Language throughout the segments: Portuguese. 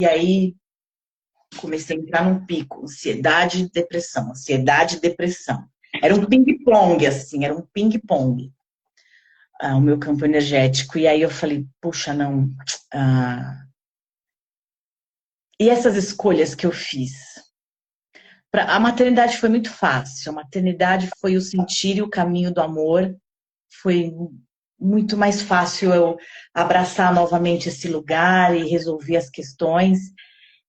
E aí comecei a entrar num pico, ansiedade e depressão, ansiedade e depressão. Era um ping-pong, assim, era um ping-pong, o meu campo energético. E aí eu falei, puxa, não. E essas escolhas que eu fiz? A maternidade foi muito fácil. A maternidade foi o sentir e o caminho do amor. Foi muito mais fácil eu abraçar novamente esse lugar e resolver as questões.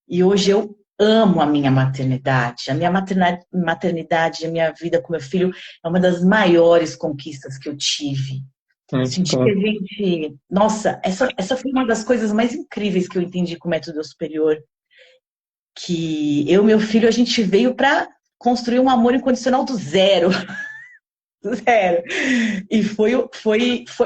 E hoje eu amo a minha maternidade. A minha maternidade, a minha vida com meu filho é uma das maiores conquistas que eu tive. Muito Senti que bom. a gente... Nossa, essa foi uma das coisas mais incríveis que eu entendi com o método superior. Que eu e meu filho, a gente veio para construir um amor incondicional do zero. Do zero. E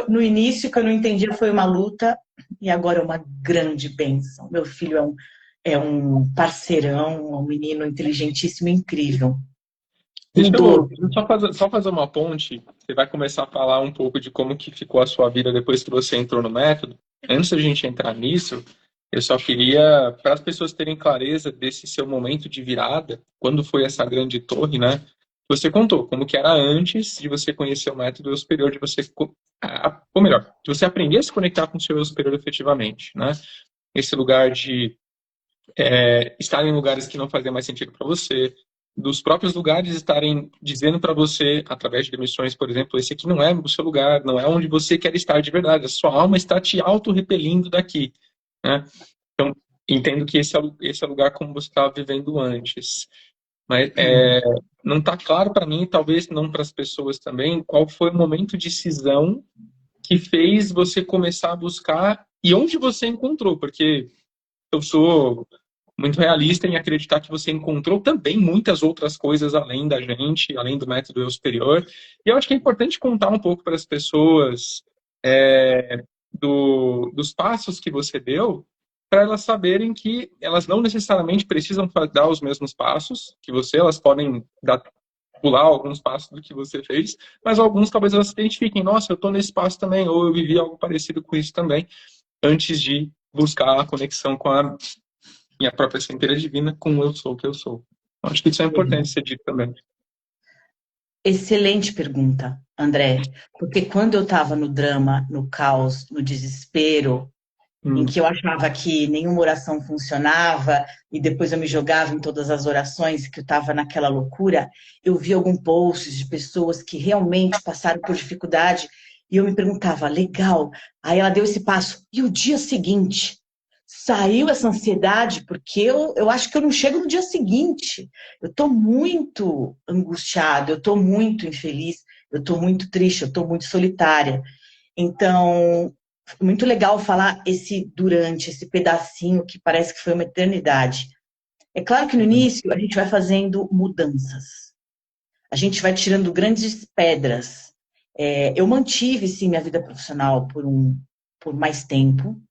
no início, que eu não entendia, foi uma luta. E agora é uma grande bênção. Meu filho é um parceirão, um menino inteligentíssimo e incrível. Um Deixa eu doce. só fazer uma ponte. Você vai começar a falar um pouco de como que ficou a sua vida depois que você entrou no método. Antes da gente entrar nisso, eu só queria, para as pessoas terem clareza desse seu momento de virada, quando foi essa grande torre, né? Você contou como que era antes de você conhecer o método eu superior, de você, ou melhor, de você aprender a se conectar com o seu eu superior efetivamente, né? Esse lugar de estar em lugares que não faziam mais sentido para você, dos próprios lugares estarem dizendo para você, através de demissões, por exemplo, esse aqui não é o seu lugar, não é onde você quer estar de verdade, a sua alma está te auto-repelindo daqui, né? Então, entendo que esse é o lugar como você estava vivendo antes. Mas não está claro para mim, talvez não para as pessoas também, qual foi o momento de cisão que fez você começar a buscar e onde você encontrou, porque eu sou muito realista em acreditar que você encontrou também muitas outras coisas além da gente, além do método eu superior. E eu acho que é importante contar um pouco para as pessoas dos passos que você deu, para elas saberem que elas não necessariamente precisam dar os mesmos passos que você, elas podem pular alguns passos do que você fez, mas alguns talvez elas se identifiquem, nossa, eu estou nesse passo também, ou eu vivi algo parecido com isso também, antes de buscar a conexão com a minha própria centelha divina com o eu sou o que eu sou. Acho que isso é importante ser dito também. Excelente pergunta, André. Porque quando eu estava no drama, no caos, no desespero, em Hum. que eu achava que nenhuma oração funcionava, e depois eu me jogava em todas as orações, que eu estava naquela loucura, eu vi alguns posts de pessoas que realmente passaram por dificuldade, e eu me perguntava, legal, aí ela deu esse passo, e o dia seguinte? Saiu essa ansiedade, porque eu acho que eu não chego no dia seguinte. Eu estou muito angustiada, eu estou muito infeliz, eu estou muito triste, eu estou muito solitária. Então, muito legal falar esse durante, esse pedacinho que parece que foi uma eternidade. É claro que no início a gente vai fazendo mudanças. A gente vai tirando grandes pedras. Eu mantive, sim, minha vida profissional por mais tempo.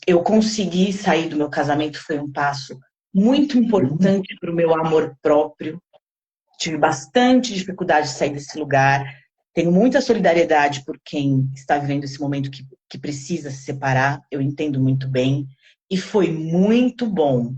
Eu consegui sair do meu casamento, foi um passo muito importante para o meu amor próprio. Tive bastante dificuldade de sair desse lugar. Tenho muita solidariedade por quem está vivendo esse momento que precisa se separar. Eu entendo muito bem. E foi muito bom,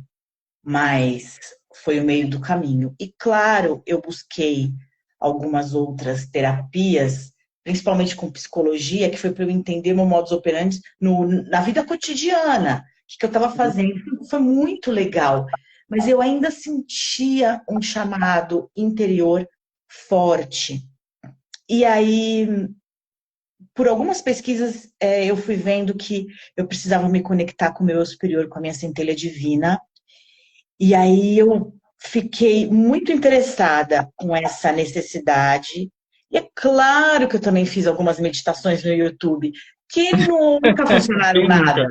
mas foi o meio do caminho. E claro, eu busquei algumas outras terapias, principalmente com psicologia, que foi para eu entender meu modus operandi na vida cotidiana. O que eu estava fazendo. Foi muito legal. Mas eu ainda sentia um chamado interior forte. E aí, por algumas pesquisas, eu fui vendo que eu precisava me conectar com o meu eu superior, com a minha centelha divina. E aí eu fiquei muito interessada com essa necessidade. E é claro que eu também fiz algumas meditações no YouTube, que nunca funcionaram Quem nunca? nada.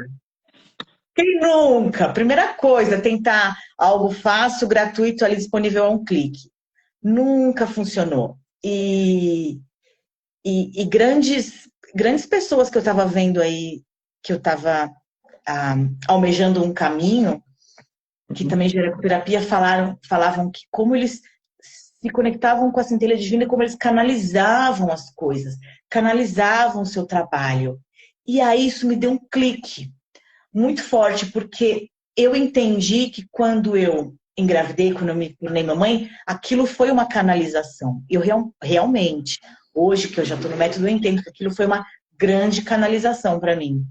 Quem nunca? Primeira coisa, tentar algo fácil, gratuito, ali disponível a um clique. Nunca funcionou. E grandes pessoas que eu estava vendo aí, que eu estava almejando um caminho, que também gera terapia, falavam que como eles se conectavam com a centelha divina, como eles canalizavam as coisas, canalizavam o seu trabalho. E aí isso me deu um clique. muito forte, porque eu entendi que quando eu engravidei, quando eu me tornei mamãe, aquilo foi uma canalização. Eu realmente, hoje que eu já estou no método, eu entendo que aquilo foi uma grande canalização para mim.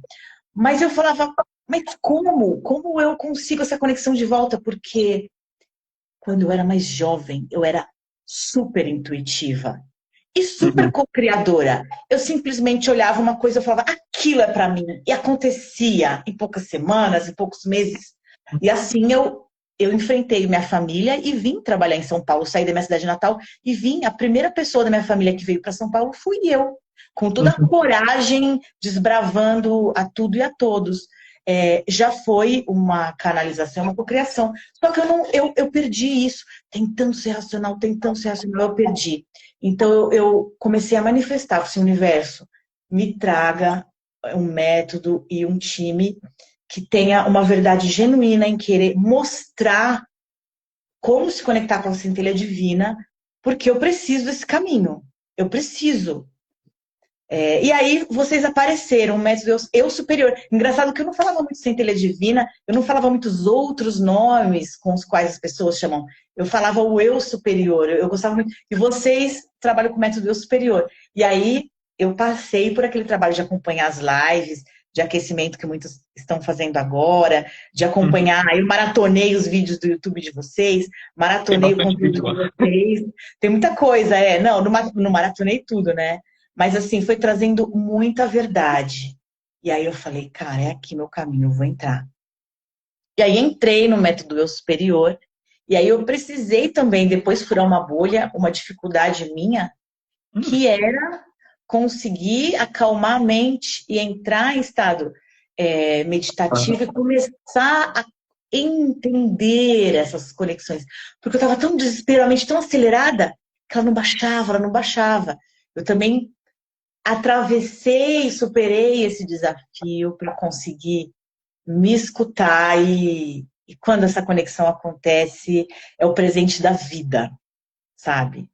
Mas eu falava, mas como? Como eu consigo essa conexão de volta? Porque quando eu era mais jovem, eu era super intuitiva e super Uhum. co-criadora. Eu simplesmente olhava uma coisa e falava, aquilo é para mim. E acontecia em poucas semanas, em poucos meses. E assim eu enfrentei minha família e vim trabalhar em São Paulo. Saí da minha cidade natal e vim. A primeira pessoa da minha família que veio para São Paulo fui eu. Com toda a Uhum. coragem, desbravando a tudo e a todos. Já foi uma canalização, uma cocriação. Só que eu perdi isso. Tentando ser racional, eu perdi. Então eu comecei a manifestar para esse universo. Me traga um método e um time que tenha uma verdade genuína em querer mostrar como se conectar com a centelha divina, porque eu preciso desse caminho. Eu preciso. E aí vocês apareceram, o método eu superior. Engraçado que eu não falava muito centelha divina, eu não falava muitos outros nomes com os quais as pessoas chamam. Eu falava o eu superior, eu gostava muito. E vocês trabalham com o método eu superior. E aí eu passei por aquele trabalho de acompanhar as lives, de aquecimento que muitos estão fazendo agora, de Uhum. acompanhar. Aí eu maratonei os vídeos do YouTube de vocês, Tem maratonei o bastante conteúdo vídeo de lá. vocês. Tem muita coisa, Não, não maratonei tudo, né? Mas assim, foi trazendo muita verdade. E aí eu falei, cara, é aqui meu caminho, eu vou entrar. E aí entrei no método eu superior. E aí eu precisei também depois furar uma bolha, uma dificuldade minha, Hum. que era conseguir acalmar a mente e entrar em estado meditativo e começar a entender essas conexões. Porque eu estava tão desesperadamente, tão acelerada, que ela não baixava, ela não baixava. Eu também atravessei e superei esse desafio para conseguir me escutar e quando essa conexão acontece, é o presente da vida, sabe?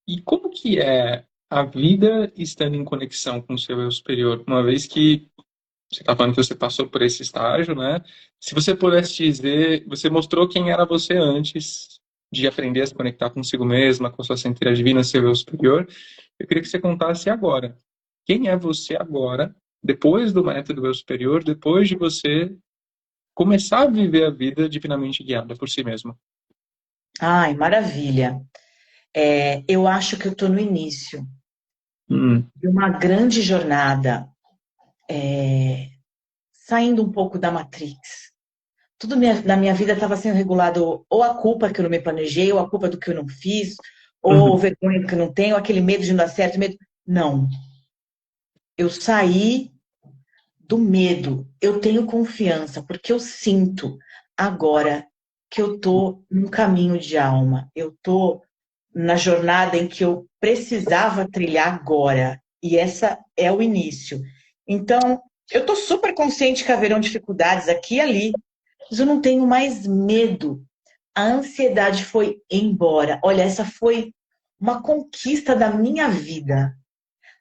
E como que é a vida estando em conexão com o seu eu superior? Uma vez que você está falando que você passou por esse estágio, né? Se você pudesse dizer, você mostrou quem era você antes de aprender a se conectar consigo mesma, com a sua centelha divina, seu eu superior. Eu queria que você contasse agora. Quem é você agora, depois do método eu superior, depois de você começar a viver a vida divinamente guiada por si mesma? Ai, maravilha. Eu acho que eu estou no início Hum. de uma grande jornada, saindo um pouco da Matrix. Tudo na minha vida estava sendo regulado ou a culpa que eu não me planejei, ou a culpa do que eu não fiz, ou Uhum. vergonha do que eu não tenho, aquele medo de não dar certo, medo. Não. Eu saí do medo. Eu tenho confiança, porque eu sinto agora que eu tô num caminho de alma. Eu tô na jornada em que eu precisava trilhar agora. E essa é o início. Então, eu tô super consciente que haverão dificuldades aqui e ali, mas eu não tenho mais medo. A ansiedade foi embora. Olha, essa foi uma conquista da minha vida.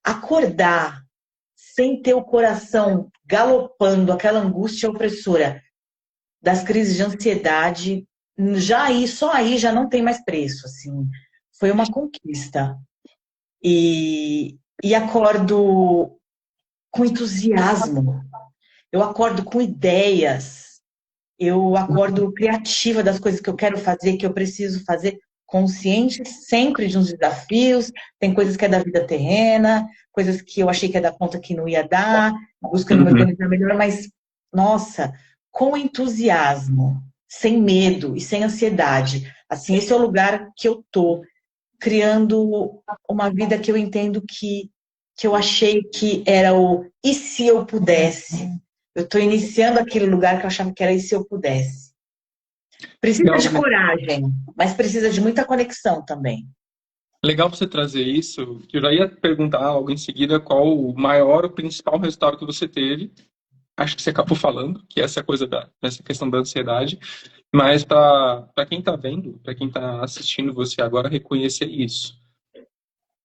Acordar sem ter o coração galopando, aquela angústia opressora das crises de ansiedade, só aí já não tem mais preço, assim. Foi uma conquista. E acordo com entusiasmo, eu acordo com ideias, eu acordo criativa das coisas que eu quero fazer, que eu preciso fazer, consciente sempre de uns desafios, tem coisas que é da vida terrena, coisas que eu achei que ia dar conta que não ia dar, buscando me Uhum. organizar melhor, mas, nossa, com entusiasmo, sem medo e sem ansiedade. Assim, esse é o lugar que eu tô, criando uma vida que eu entendo que eu achei que era o e se eu pudesse? Eu estou iniciando aquele lugar que eu achava que era e se eu pudesse. Precisa Legal, de coragem, mas precisa de muita conexão também. legal você trazer isso, que eu já ia perguntar logo em seguida qual o maior, o principal resultado que você teve. Acho que você acabou falando, que essa coisa dessa questão da ansiedade, mas para quem está vendo, para quem está assistindo você agora, reconhecer isso.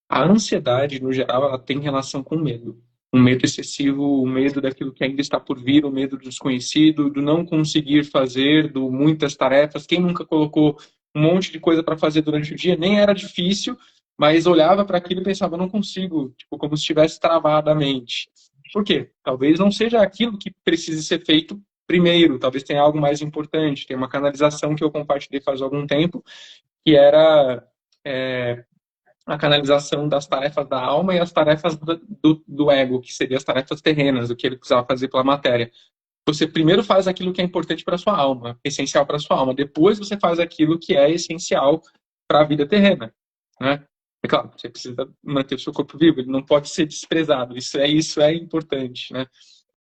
A ansiedade, no geral, ela tem relação com medo. um medo excessivo, o medo daquilo que ainda está por vir, o medo do desconhecido, do não conseguir fazer, do muitas tarefas. Quem nunca colocou um monte de coisa para fazer durante o dia? Nem era difícil, mas olhava para aquilo e pensava, não consigo, tipo, como se estivesse travada a mente. Por quê? Talvez não seja aquilo que precise ser feito primeiro, talvez tenha algo mais importante. Tem uma canalização que eu compartilhei faz algum tempo, que era a canalização das tarefas da alma e as tarefas do ego, que seriam as tarefas terrenas, o que ele precisava fazer pela matéria. Você primeiro faz aquilo que é importante para a sua alma, essencial para a sua alma. Depois você faz aquilo que é essencial para a vida terrena, né? É claro, você precisa manter o seu corpo vivo, ele não pode ser desprezado. Isso é importante, né?